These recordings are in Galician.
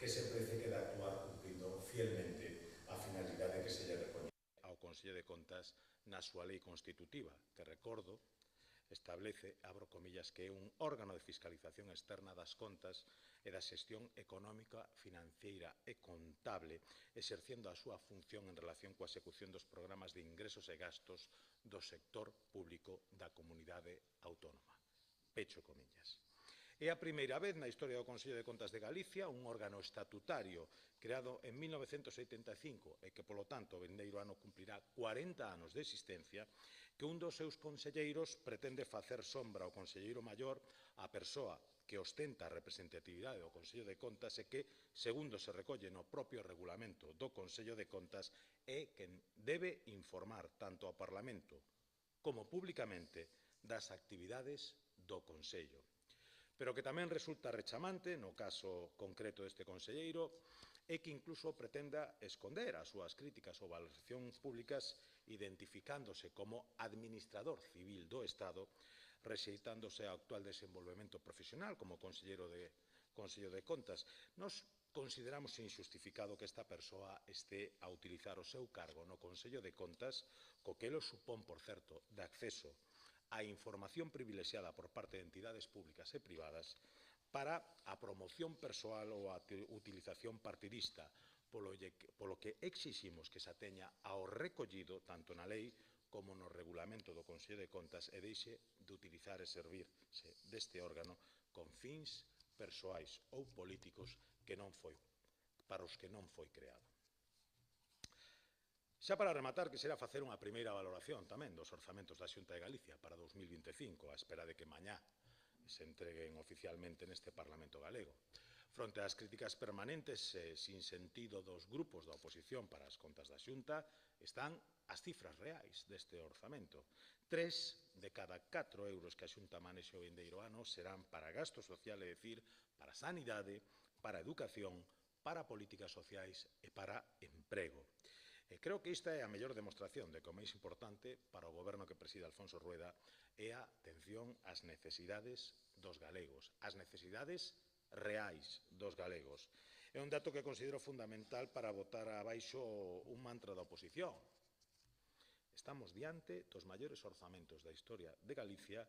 que se prece que de actuar cumprindo fielmente a finalidade que se lle recoñece ao Consello de Contas na súa lei constitutiva, que recordo establece, abro comillas, que é un órgano de fiscalización externa das contas e da xestión económica, financeira e contable, exercendo a súa función en relación coa execución dos programas de ingresos e gastos do sector público da comunidade autónoma. Pecho comillas. É a primeira vez na historia do Consello de Contas de Galicia, un órgano estatutario creado en 1985 e que, polo tanto, o vindeiro ano cumprirá 40 anos de existencia, que un dos seus conselleiros pretende facer sombra ao conselleiro maior, a persoa que ostenta a representatividade do Consello de Contas e que, segundo se recolle no propio regulamento do Consello de Contas, é quen debe informar tanto ao Parlamento como públicamente das actividades do Consello. Pero que tamén resulta rechamante, no caso concreto deste conselleiro, é que incluso pretenda esconder as súas críticas ou valoracións públicas identificándose como administrador civil do Estado, rexeitándose ao actual desenvolvemento profesional como conselleiro de Consello de Contas. Nos consideramos injustificado que esta persoa este a utilizar o seu cargo no Consello de Contas, co que lo supón, por certo, de acceso a información privilexiada por parte de entidades públicas e privadas para a promoción persoal ou a utilización partidista, polo que exiximos que se ateña ao recollido tanto na lei como no regulamento do Consello de Contas e deixe de utilizar e servirse deste órgano con fins persoais ou políticos para os que non foi creado. Xa para rematar, quixera facer unha primeira valoración tamén dos orzamentos da Xunta de Galicia para 2025, á espera de que mañá se entreguen oficialmente neste Parlamento galego. Fronte ás críticas permanentes e sin sentido dos grupos da oposición para as contas da Xunta, están as cifras reais deste orzamento. 3 de cada 4 euros que a Xunta manexe o vindeiro ano serán para gasto social, é dicir, para sanidade, para educación, para políticas sociais e para emprego. E creo que esta é a mellor demostración de que o máis importante para o goberno que preside Alfonso Rueda é a atención ás necesidades dos galegos, ás necesidades reais dos galegos. É un dato que considero fundamental para botar abaixo un mantra da oposición. Estamos diante dos maiores orzamentos da historia de Galicia,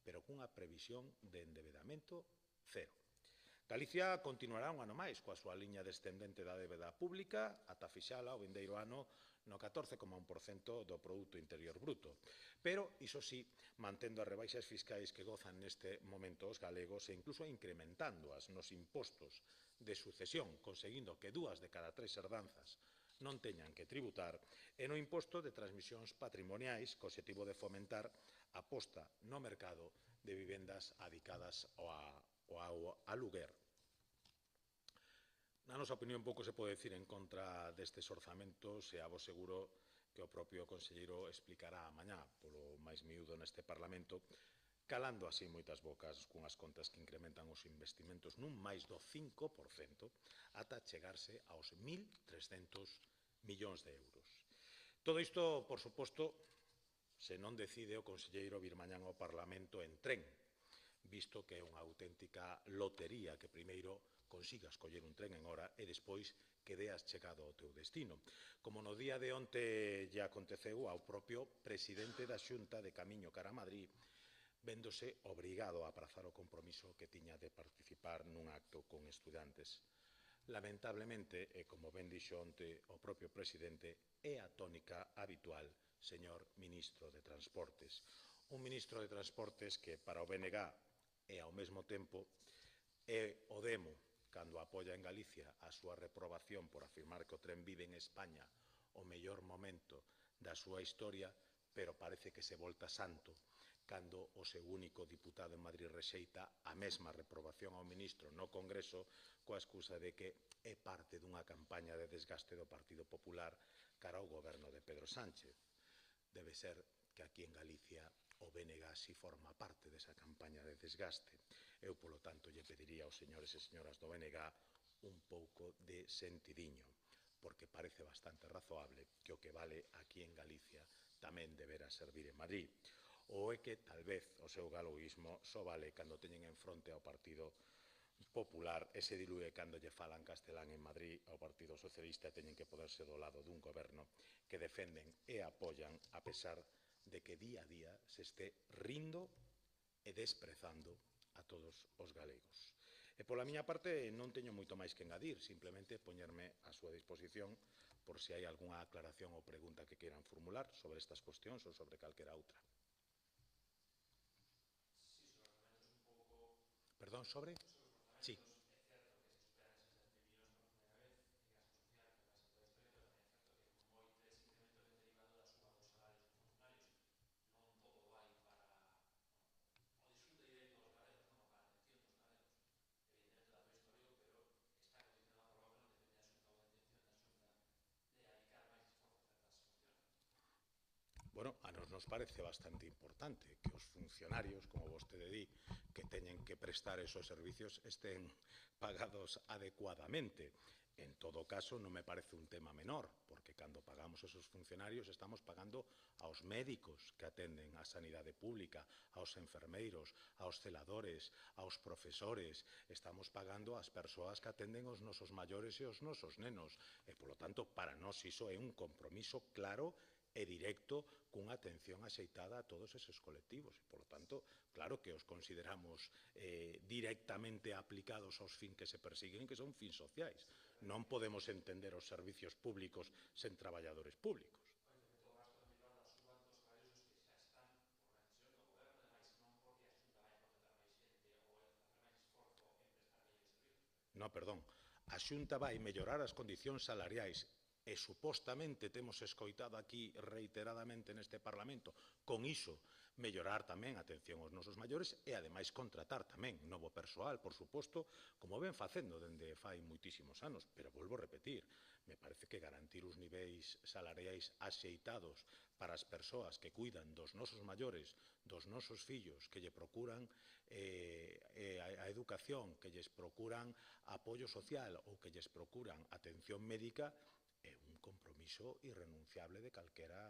pero cunha previsión de endebedamento cero. Galicia continuará un ano máis coa súa liña descendente da débeda pública ata fixala o vindeiro ano no 14,1% do Produto Interior Bruto. Pero, iso sí, mantendo as rebaixas fiscais que gozan neste momento os galegos e incluso incrementándoas nos impostos de sucesión, conseguindo que 2 de cada 3 herdanzas non teñan que tributar, e no imposto de transmisións patrimoniais co obxectivo de fomentar a posta no mercado de vivendas adicadas ao aluguer. Na nosa opinión, pouco se pode dicir en contra destes orzamentos e a vos seguro que o propio conselleiro explicará mañá polo máis miúdo neste Parlamento, calando así moitas bocas cunhas contas que incrementan os investimentos nun máis do 5% ata chegarse aos 1.300 millóns de euros. Todo isto, por suposto, se non decide o conselleiro vir mañán ao Parlamento en tren, visto que é unha auténtica lotería que primeiro consigas coller un tren en hora e despois que deas chegado ao teu destino. Como no día de onte lle aconteceu ao propio presidente da Xunta de camiño cara a Madrid, véndose obrigado a aprazar o compromiso que tiña de participar nun acto con estudantes. Lamentablemente, e como ben dixo onte o propio presidente, é a tónica habitual, señor ministro de Transportes. Un ministro de Transportes que para o BNG e ao mesmo tempo é o demo cando apoia en Galicia a súa reprobación por afirmar que o tren vive en España o mellor momento da súa historia, pero parece que se volta santo cando o seu único diputado en Madrid rexeita a mesma reprobación ao ministro no Congreso coa excusa de que é parte dunha campaña de desgaste do Partido Popular cara ao goberno de Pedro Sánchez. Debe ser que aquí en Galicia o BNG si forma parte desa campaña de desgaste. Eu, polo tanto, lle pediría aos señores e señoras do BNG un pouco de sentidiño, porque parece bastante razoable que o que vale aquí en Galicia tamén debera servir en Madrid. Ou é que, tal vez, o seu galoísmo só vale cando teñen en fronte ao partido popular e se dilúe cando lle falan castelán en Madrid ao Partido Socialista e teñen que poderse do lado dun goberno que defenden e apoian a pesar de que día a día se este rindo e desprezando a todos os galegos. E pola miña parte non teño moito máis que engadir, simplemente poñerme á súa disposición por se hai algunha aclaración ou pregunta que queiran formular sobre estas cuestións ou sobre calquera outra. Perdón, sobre? Sí. Bueno, a nos parece bastante importante que os funcionarios, como vostede di, que teñen que prestar esos servicios estén pagados adecuadamente. En todo caso, non me parece un tema menor, porque cando pagamos esos funcionarios estamos pagando aos médicos que atenden a sanidade pública, aos enfermeiros, aos celadores, aos profesores, estamos pagando ás persoas que atenden os nosos maiores e os nosos nenos. E, polo tanto, para nós iso é un compromiso claro e directo cunha atención axeitada a todos eses colectivos. E, polo tanto, claro que os consideramos directamente aplicados aos fins que se persiguen, que son fins sociais. Non podemos entender os servicios públicos sen traballadores públicos. No, perdón. A Xunta vai mellorar as condicións salariais e supostamente temos escoitado aquí reiteradamente neste Parlamento con iso mellorar tamén a atención aos nosos maiores e ademais contratar tamén novo persoal, por suposto, como ven facendo dende fai moitísimos anos, pero volvo a repetir, me parece que garantir os niveis salariais axeitados para as persoas que cuidan dos nosos maiores, dos nosos fillos, que lle procuran a educación, que lles procuran apoio social ou que lles procuran atención médica é un compromiso irrenunciable de calquera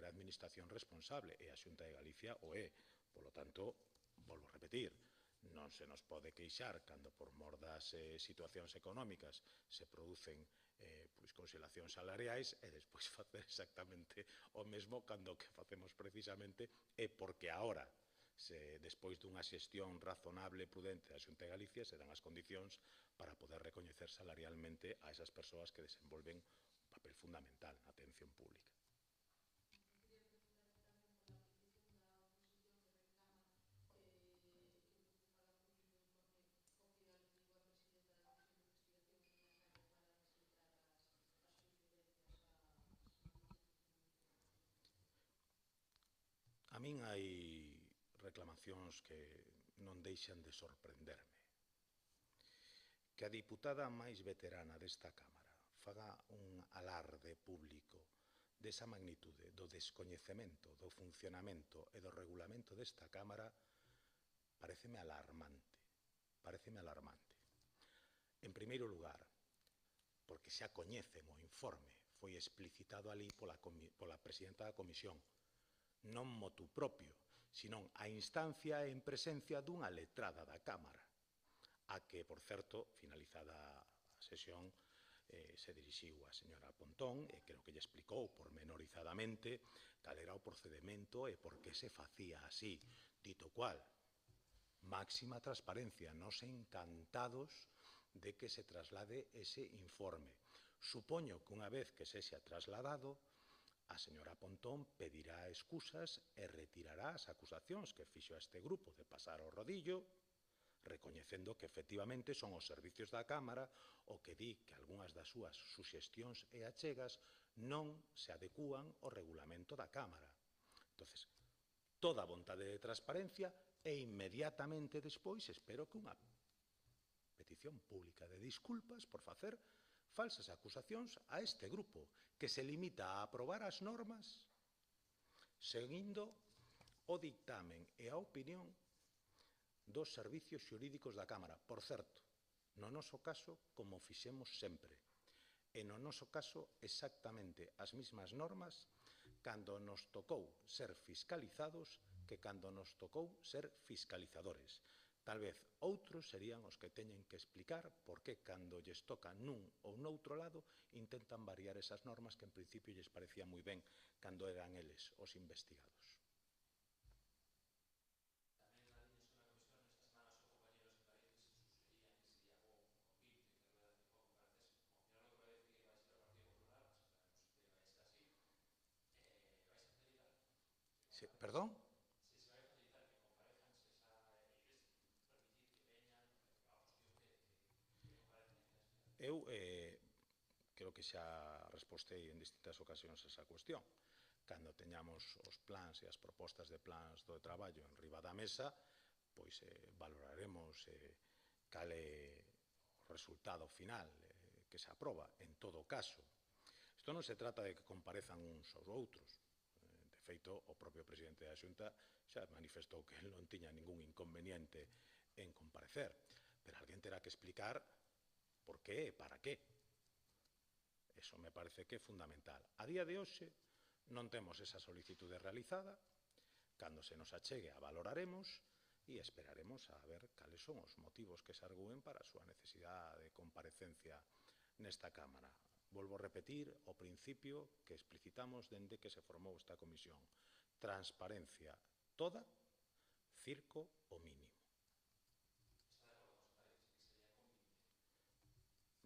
administración responsable e a Xunta de Galicia o é. Polo tanto, volvo a repetir, non se nos pode queixar cando por mor das situacións económicas se producen conxelacións salariais e despois facer exactamente o mesmo cando o que facemos precisamente é porque agora, despois dunha xestión razonable e prudente da Xunta de Galicia, se dan as condicións para poder recoñecer salarialmente a esas persoas que desenvolven un papel fundamental na atención pública. A min hai reclamacións que non deixan de sorprenderme. Que a diputada máis veterana desta Cámara faga un alarde público desa magnitude do descoñecemento do funcionamento e do regulamento desta Cámara paréceme alarmante. Paréceme alarmante. En primeiro lugar, porque xa coñecen o informe, foi explicitado ali pola presidenta da Comisión, non motu propio, senón a instancia e en presencia dunha letrada da Cámara, a que, por certo, finalizada a sesión, se dirixiu a señora Pontón e creo que lle explicou pormenorizadamente cal era o procedimento e por que se facía así. Dito cual, máxima transparencia, nos encantados de que se traslade ese informe. Supoño que unha vez que sexa trasladado, a señora Pontón pedirá excusas e retirará as acusacións que fixo a este grupo de pasar ao rodillo, recoñecendo que efectivamente son os servicios da Cámara o que di que algunhas das súas suxestións e achegas non se adecúan ao regulamento da Cámara. Entonces, toda a vontade de transparencia e inmediatamente despois espero que unha petición pública de disculpas por facer falsas acusacións a este grupo que se limita a aprobar as normas seguindo o dictamen e a opinión dos servicios xurídicos da Cámara. Por certo, no noso caso, como fixemos sempre, e no noso caso exactamente as mesmas normas cando nos tocou ser fiscalizados que cando nos tocou ser fiscalizadores. Tal vez outros serían os que teñen que explicar por que cando lles toca nun ou noutro lado intentan variar esas normas que en principio lles parecía moi ben cando eran eles os investigados. Perdón? Eu creo que xa respostei en distintas ocasións esa cuestión. Cando teñamos os plans e as propostas de plans do traballo en riba da mesa, pois valoraremos cal é o resultado final que se aproba. En todo caso, isto non se trata de que comparezan uns aos outros. De feito, o propio presidente da Xunta xa manifestou que non tiña ningún inconveniente en comparecer, pero alguén terá que explicar por qué e para qué. Eso me parece que é fundamental. A día de hoxe non temos esa solicitude realizada. Cando se nos achegue a valoraremos e esperaremos a ver cales son os motivos que se argúen para a súa necesidade de comparecencia nesta Cámara. Volvo a repetir o principio que explicitamos dende que se formou esta comisión. Transparencia toda, circo o mínimo.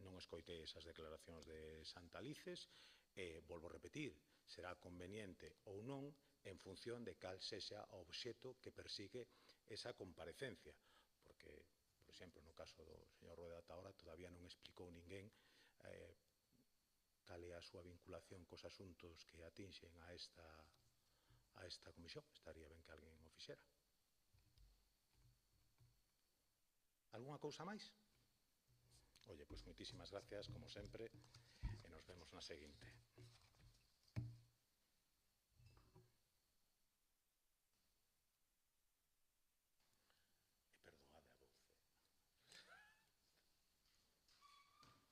Non escoitei esas declaracións de Santalices e, volvo a repetir, será conveniente ou non en función de cal sexa o obxecto que persigue esa comparecencia, porque, por exemplo, no caso do señor Rueda Taora todavía non explicou ninguén cal é a súa vinculación cos asuntos que atinxen a esta comisión. Estaría ben que alguén o fixera. Algúnha cousa máis? Oye, pois moitísimas gracias, como sempre, e nos vemos na seguinte.